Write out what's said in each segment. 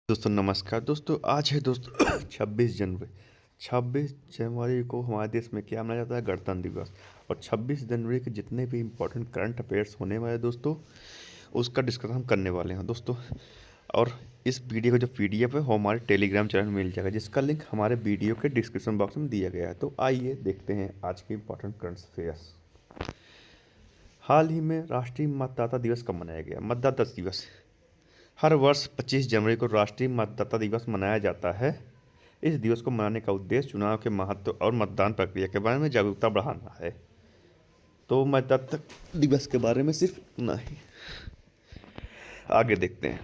दोस्तों नमस्कार। दोस्तों आज है दोस्तों 26 जनवरी को हमारे देश में क्या मनाया जाता है? गणतंत्र दिवस। और 26 जनवरी के जितने भी इम्पोर्टेंट करंट अफेयर्स होने वाले दोस्तों, उसका डिस्कस हम करने वाले हैं दोस्तों। और इस वीडियो का जो पीडीएफ है वो हमारे टेलीग्राम चैनल में मिल जाएगा, जिसका लिंक हमारे वीडियो के डिस्क्रिप्शन बॉक्स में दिया गया है। तो आइए देखते हैं आज के इम्पोर्टेंट करंट अफेयर्स। हाल ही में राष्ट्रीय मतदाता दिवस कब मनाया गया? मतदाता दिवस हर वर्ष 25 जनवरी को राष्ट्रीय मतदाता दिवस मनाया जाता है। इस दिवस को मनाने का उद्देश्य चुनाव के महत्व और मतदान प्रक्रिया के बारे में जागरूकता बढ़ाना है। तो मतदाता दिवस के बारे में सिर्फ इतना ही। आगे देखते हैं।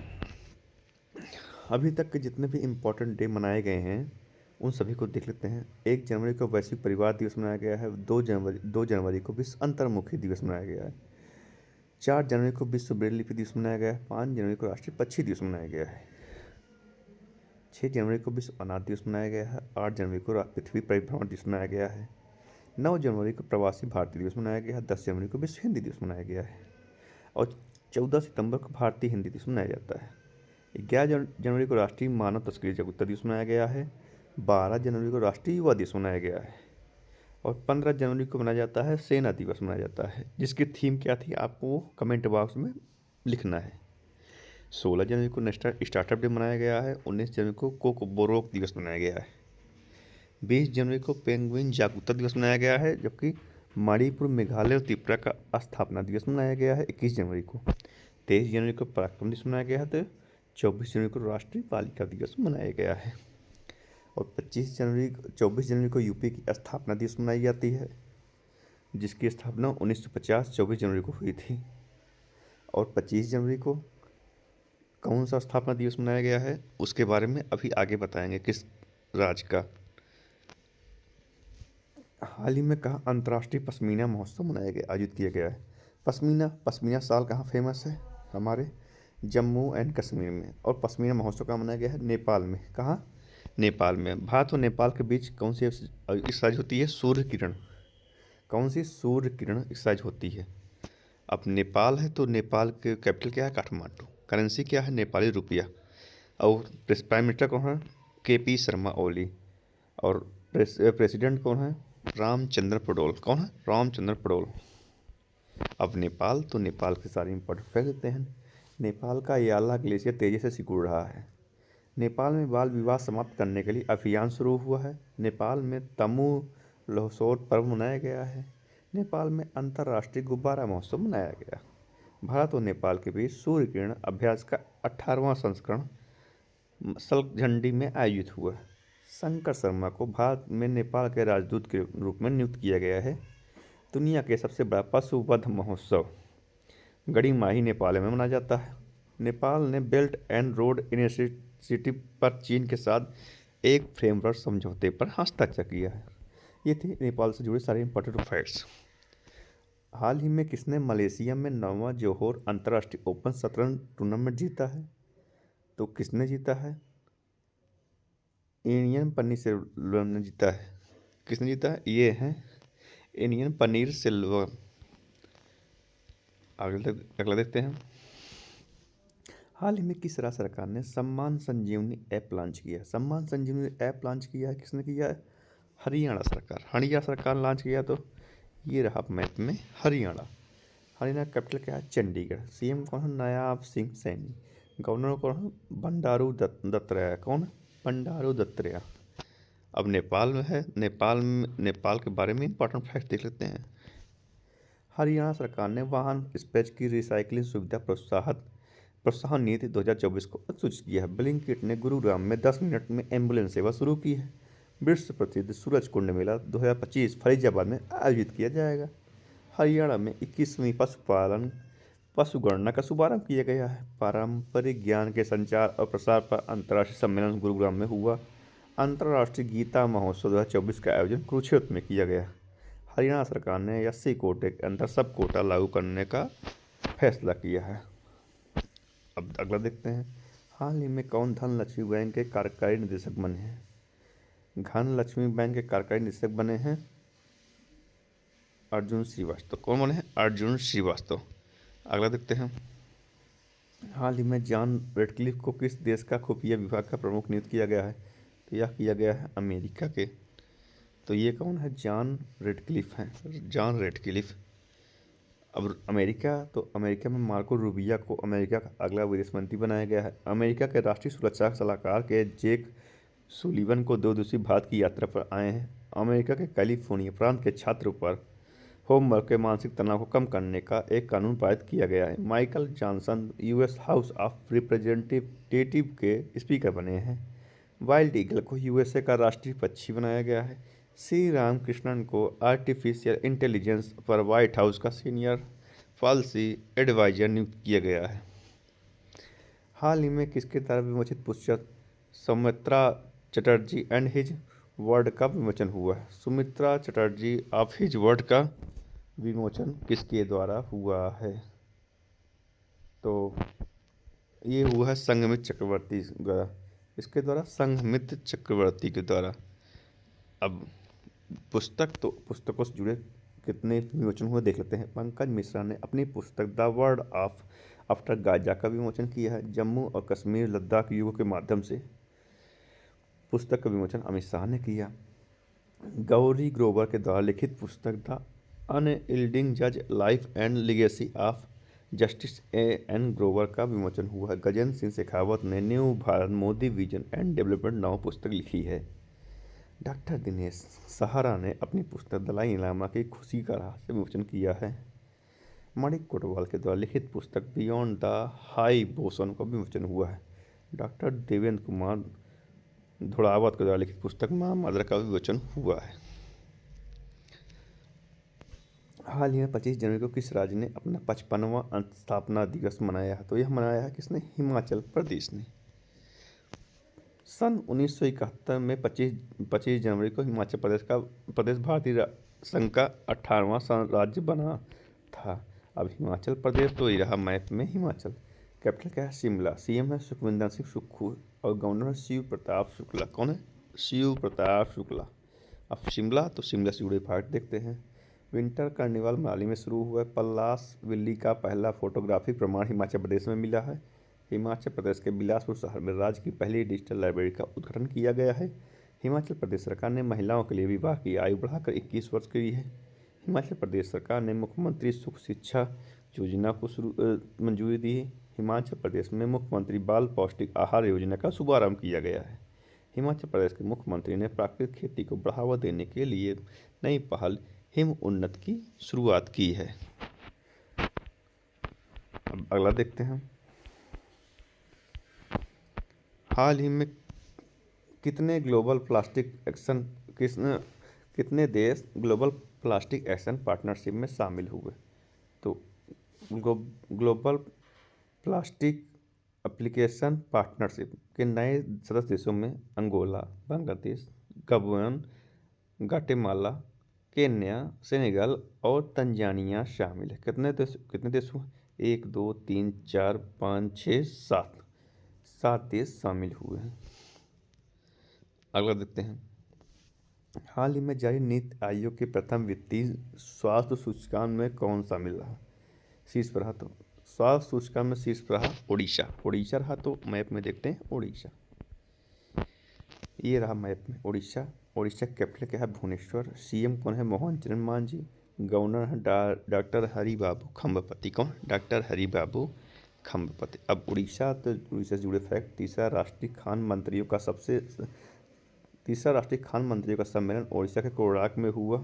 अभी तक के जितने भी इम्पोर्टेंट डे मनाए गए हैं उन सभी को देख लेते हैं। 1 जनवरी को वैश्विक परिवार दिवस मनाया गया है। 2 जनवरी को विश्व अंतर्मुखी दिवस मनाया गया है। 4 जनवरी को विश्व ब्रेल लिपि दिवस मनाया गया है। 5 जनवरी को राष्ट्रीय पक्षी दिवस मनाया गया है। 6 जनवरी को विश्व अनाथ दिवस मनाया गया है। 8 जनवरी को पृथ्वी परिभ्रमण दिवस मनाया गया है। 9 जनवरी को प्रवासी भारतीय दिवस मनाया गया है। 10 जनवरी को विश्व हिंदी दिवस मनाया गया है। और 14 सितंबर को भारतीय हिंदी दिवस मनाया जाता है। 11 जनवरी को राष्ट्रीय मानव तस्करी जागरूकता दिवस मनाया गया है। 12 जनवरी को राष्ट्रीय युवा दिवस मनाया गया है। और 15 जनवरी को मनाया जाता है सेना दिवस मनाया जाता है, जिसकी थीम क्या थी आपको कमेंट बॉक्स में लिखना है। 16 जनवरी को नेशनल स्टार्टअप डे मनाया गया है। 19 जनवरी को कोकोबोरोक दिवस मनाया गया है। 20 जनवरी को पेंगुइन जागरूकता दिवस मनाया गया है, जबकि मणिपुर, मेघालय और त्रिपुरा का स्थापना दिवस मनाया गया है 21 जनवरी को। 23 जनवरी को पराक्रम दिवस मनाया गया है। तो 24 जनवरी को राष्ट्रीय बालिका दिवस मनाया गया है। और 24 जनवरी को यूपी की स्थापना दिवस मनाई जाती है, जिसकी स्थापना 1950 24 जनवरी को हुई थी। और 25 जनवरी को कौन सा स्थापना दिवस मनाया गया है उसके बारे में अभी आगे बताएंगे, किस राज्य का। हाल ही में कहाँ अंतर्राष्ट्रीय पश्मीना महोत्सव मनाया गया आयोजित किया गया है? पश्मीना साल कहाँ फेमस है? हमारे जम्मू एंड कश्मीर में। और पश्मीना महोत्सव कहाँ मनाया गया है? नेपाल में। कहाँ? नेपाल में। भारत और नेपाल के बीच कौन सी एक्सरसाइज होती है? सूर्य किरण। कौन सी? सूर्य किरण एक्सरसाइज होती है। अब नेपाल है तो नेपाल के कैपिटल क्या है? काठमांडू। करेंसी क्या है? नेपाली रुपया। और प्राइम मिनिस्टर कौन है? केपी शर्मा ओली। और प्रेसिडेंट कौन है? रामचंद्र पडोल। कौन है? रामचंद्र पडोल। अब नेपाल, तो नेपाल के सारे इंपॉर्टेंट फैक्ट देते हैं। नेपाल का याला ग्लेशियर तेजी से सिकुड़ रहा है। नेपाल में बाल विवाह समाप्त करने के लिए अभियान शुरू हुआ है। नेपाल में तमु लोहसोर पर्व मनाया गया है। नेपाल में अंतर्राष्ट्रीय गुब्बारा महोत्सव मनाया गया। भारत और नेपाल के बीच सूर्य किरण अभ्यास का 18वां संस्करण सलझंडी में आयोजित हुआ। शंकर शर्मा को भारत में नेपाल के राजदूत के रूप में नियुक्त किया गया है। दुनिया के सबसे बड़ा पशु वध महोत्सव गड़ीमाही नेपाल में मनाया जाता है। नेपाल ने बेल्ट एंड रोड इनिशिएटिव पर चीन के साथ एक फ्रेमवर्क समझौते पर हस्ताक्षर किया है। ये थे नेपाल से जुड़े सारे इंपॉर्टेंट फैक्ट्स। हाल ही में किसने मलेशिया में 9वां जोहोर अंतर्राष्ट्रीय ओपन शतरंज टूर्नामेंट जीता है? तो किसने जीता है? इंडियन पनीर सिल्वर ने जीता है। किसने जीता है? ये है इंडियन पनीर सिल्वर। अगला देखते हैं। हाल ही में किस राज्य सरकार ने सम्मान संजीवनी ऐप लॉन्च किया है? सम्मान संजीवनी ऐप लॉन्च किया है, किसने किया है? हरियाणा सरकार। हरियाणा सरकार लॉन्च किया, तो ये रहा मैप में हरियाणा। हरियाणा कैपिटल क्या है? चंडीगढ़। सीएम कौन है? नायाब सिंह सैनी। गवर्नर कौन है? बंडारू दत्तात्रेय। कौन है? बंडारू दत्तात्रेय। अब नेपाल में है। नेपाल के बारे में इंपॉर्टेंट फैक्ट देख लेते हैं। हरियाणा सरकार ने वाहन स्पेज की रिसाइकलिंग सुविधा प्रोत्साहन नीति 2024 को सूचित किया है। ब्लिंकिट ने गुरुग्राम में 10 मिनट में एम्बुलेंस सेवा शुरू की है। विश्व प्रसिद्ध सूरज कुंड मेला 2025 फरीदाबाद में आयोजित किया जाएगा। हरियाणा में 21वीं पशुगणना का शुभारंभ किया गया है। पारंपरिक ज्ञान के संचार और प्रसार पर अंतर्राष्ट्रीय सम्मेलन गुरुग्राम में हुआ। अंतर्राष्ट्रीय गीता महोत्सव 2024 का आयोजन कुरुक्षेत्र में किया गया। हरियाणा सरकार ने एससी कोटे के अंदर सब कोटा लागू करने का फैसला किया है। अब अगला देखते हैं। हाल ही में कौन धनलक्ष्मी बैंक के कार्यकारी निदेशक बने हैं? धनलक्ष्मी बैंक के कार्यकारी निदेशक बने हैं अर्जुन श्रीवास्तव। कौन बने हैं? अर्जुन श्रीवास्तव। अगला देखते हैं। हाल ही में जॉन रेडक्लिफ को किस देश का खुफिया विभाग का प्रमुख नियुक्त किया गया है? तो यह किया गया है अमेरिका के। तो ये कौन है? जॉन रेडक्लिफ हैं, जॉन रेडक्लिफ। अब अमेरिका में मार्को रूबिया को अमेरिका का अगला विदेश मंत्री बनाया गया है। अमेरिका के राष्ट्रीय सुरक्षा सलाहकार के जेक सुलिवन को 2 दिवसीय भारत की यात्रा पर आए हैं। अमेरिका के कैलिफोर्निया प्रांत के छात्रों पर होमवर्क के मानसिक तनाव को कम करने का एक कानून पारित किया गया है। Michael Johnson US house of representative के स्पीकर बने हैं। वाइल्ड ईगल को यूएसए का राष्ट्रीय पक्षी बनाया गया है। श्री रामकृष्णन को आर्टिफिशियल इंटेलिजेंस पर व्हाइट हाउस का सीनियर पॉलिसी एडवाइजर नियुक्त किया गया है। हाल ही में किसके द्वारा विमोचित पुस्तक Sumitra Chatterjee and his word का विमोचन हुआ है? Sumitra Chatterjee of his word का विमोचन किसके द्वारा हुआ है? तो ये हुआ है संघमित्र चक्रवर्ती द्वारा। इसके द्वारा संघमित्र चक्रवर्ती के द्वारा। अब पुस्तकों से जुड़े कितने विमोचन हुए देख लेते हैं। पंकज मिश्रा ने अपनी पुस्तक the word of after Gaza का विमोचन किया है। जम्मू और कश्मीर लद्दाख युगों के माध्यम से पुस्तक का विमोचन अमित शाह ने किया। गौरी ग्रोवर के द्वारा लिखित पुस्तक द अनयील्डिंग जज life and legacy of Justice N Grover का विमोचन हुआ है। गजेंद्र सिंह शेखावत ने new Bharat Modi vision and development now पुस्तक लिखी है। डॉक्टर दिनेश सहारा ने अपनी पुस्तक दलाई लामा की खुशी का राह से विमोचन किया है। मणिक कोटवाल के द्वारा लिखित पुस्तक बियॉन्ड द हाई बोसन का विमोचन हुआ है। डॉक्टर देवेंद्र कुमार धुड़ावत के द्वारा लिखित पुस्तक माँ मदर का विमोचन हुआ है। हाल ही में 25 जनवरी को किस राज्य ने अपना 55वां स्थापना दिवस मनाया है? तो यह मनाया है किसने? हिमाचल प्रदेश ने। सन 1971 में 25 जनवरी को हिमाचल प्रदेश भारतीय संघ का 18वां राज्य बना था। अब हिमाचल प्रदेश तो ही रहा मैप में हिमाचल। कैपिटल क्या है? शिमला। सीएम है सुखविंदर सिंह सुक्खू और गवर्नर है शिव प्रताप शुक्ला। कौन है? शिव प्रताप शुक्ला। अब शिमला, तो शिमला से जुड़े फैक्ट देखते हैं। विंटर कार्निवाल मनाली में शुरू हुआ है। पल्लास विल्ली का पहला फोटोग्राफिक प्रमाण हिमाचल प्रदेश में मिला है। हिमाचल प्रदेश के बिलासपुर शहर में राज्य की पहली डिजिटल लाइब्रेरी का उद्घाटन किया गया है। हिमाचल प्रदेश सरकार ने महिलाओं के लिए विवाह की आयु बढ़ाकर 21 वर्ष की है। हिमाचल प्रदेश सरकार ने मुख्यमंत्री सुख शिक्षा योजना को मंजूरी दी है। हिमाचल प्रदेश में मुख्यमंत्री बाल पौष्टिक आहार योजना का शुभारंभ किया गया है। हिमाचल प्रदेश के मुख्यमंत्री ने प्राकृतिक खेती को बढ़ावा देने के लिए नई पहल हिम उन्नत की शुरुआत की है। अब अगला देखते हैं। हाल ही में कितने देश ग्लोबल प्लास्टिक एक्शन पार्टनरशिप में शामिल हुए? तो ग्लोबल प्लास्टिक एप्लीकेशन पार्टनरशिप के नए सदस्य देशों में अंगोला, बांग्लादेश, गबन, ग्वाटेमाला, केन्या, सेनेगल और तंजानिया शामिल है। कितने देश हुए? 1 2 3 4 5 6 7 देश शामिल हुए हैं। अगला देखते हैं। हाल ही में जारी नीति आयोग के प्रथम वित्तीय स्वास्थ्य सूचकांक में कौन शामिल रहा? शीर्ष पर रहा। तो स्वास्थ्य सूचकांक में शीर्ष पर रहा उड़ीसा रहा। तो मैप में देखते हैं उड़ीसा। ये रहा मैप में उड़ीसा। उड़ीसा कैपिटल क्या है? भुवनेश्वर। सीएम कौन है? मोहन चरण मांझी। गवर्नर है डॉक्टर हरिबाबू खम्बापति। कौन? डॉक्टर हरिबाबू खम्बापति। अब उड़ीसा से जुड़े फैक्ट। तीसरा राष्ट्रीय खान मंत्रियों का सम्मेलन उड़ीसा के कोणार्क में हुआ।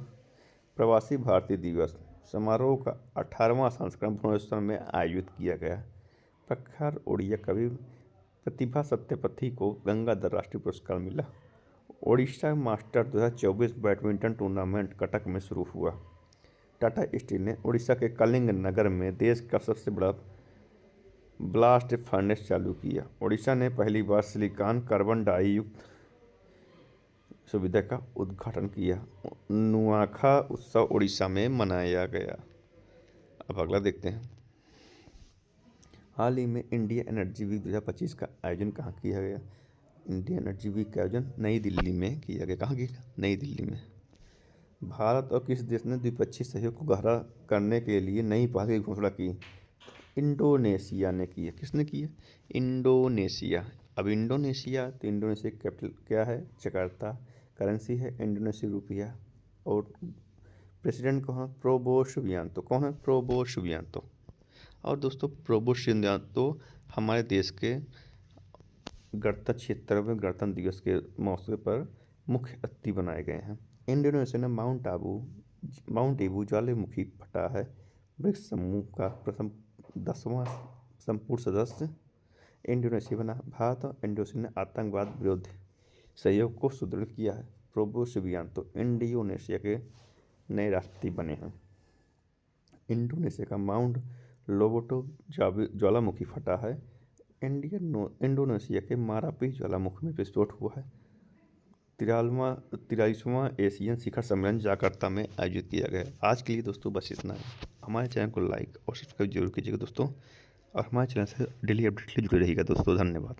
प्रवासी भारतीय दिवस समारोह का 18वां संस्करण भुवनेश्वर में आयोजित किया गया। प्रख्यात ओडिया कवि प्रतिभा सत्यापथी को गंगाधर राष्ट्रीय पुरस्कार मिला। Odisha master 2024 badminton tournament Cuttack में शुरू हुआ। टाटा स्टील ने उड़ीसा के कलिंग नगर में देश का सबसे बड़ा ब्लास्ट फर्नेस चालू किया। उड़ीसा ने पहली बार सिलिकॉन कार्बन डाई युक्त सुविधा का उद्घाटन किया। नुआखा उत्सव उड़ीसा में मनाया गया। अब अगला देखते हैं। हाल ही में इंडिया एनर्जी वीक 2025 का आयोजन कहाँ किया गया? इंडिया एनर्जी वीक का आयोजन नई दिल्ली में किया गया। कहाँ किया? नई दिल्ली में। भारत और किस देश ने द्विपक्षीय सहयोग को गहरा करने के लिए नई पहल की घोषणा की? इंडोनेशिया ने की है। किसने की है? इंडोनेशिया। अब इंडोनेशिया, तो इंडोनेशिया की कैपिटल क्या है? जकार्ता। करेंसी है इंडोनेशिया रुपया। और प्रेसिडेंट कौन है? प्रोबो सुबियांतो। कौन है? प्रोबो सुबियांतो। और दोस्तों प्रोबो सुबियांतो हमारे देश के गणतंत्र 76वें गणतंत्र दिवस के मौके पर मुख्य अतिथि बनाए गए हैं। इंडोनेशिया में माउंट एबू ज्वालामुखी फटा है। ब्रिक्स समूह का प्रथम 10वां संपूर्ण सदस्य इंडोनेशिया बना। भारत और इंडोनेशिया ने आतंकवाद विरोधी सहयोग को सुदृढ़ किया है। प्रोबो सुबियांतो इंडोनेशिया के नए राष्ट्रपति बने हैं। इंडोनेशिया का माउंट लोबोटो ज्वालामुखी फटा है। इंडोनेशिया के मारापी ज्वालामुखी में विस्फोट हुआ है। 43वां एशियन शिखर सम्मेलन जकार्ता में आयोजित किया गया है। आज के लिए दोस्तों बस इतना है। हमारे चैनल को लाइक और सब्सक्राइब जरूर कीजिएगा दोस्तों, और हमारे चैनल से डेली अपडेट के लिए जुड़े रहिएगा दोस्तों। धन्यवाद।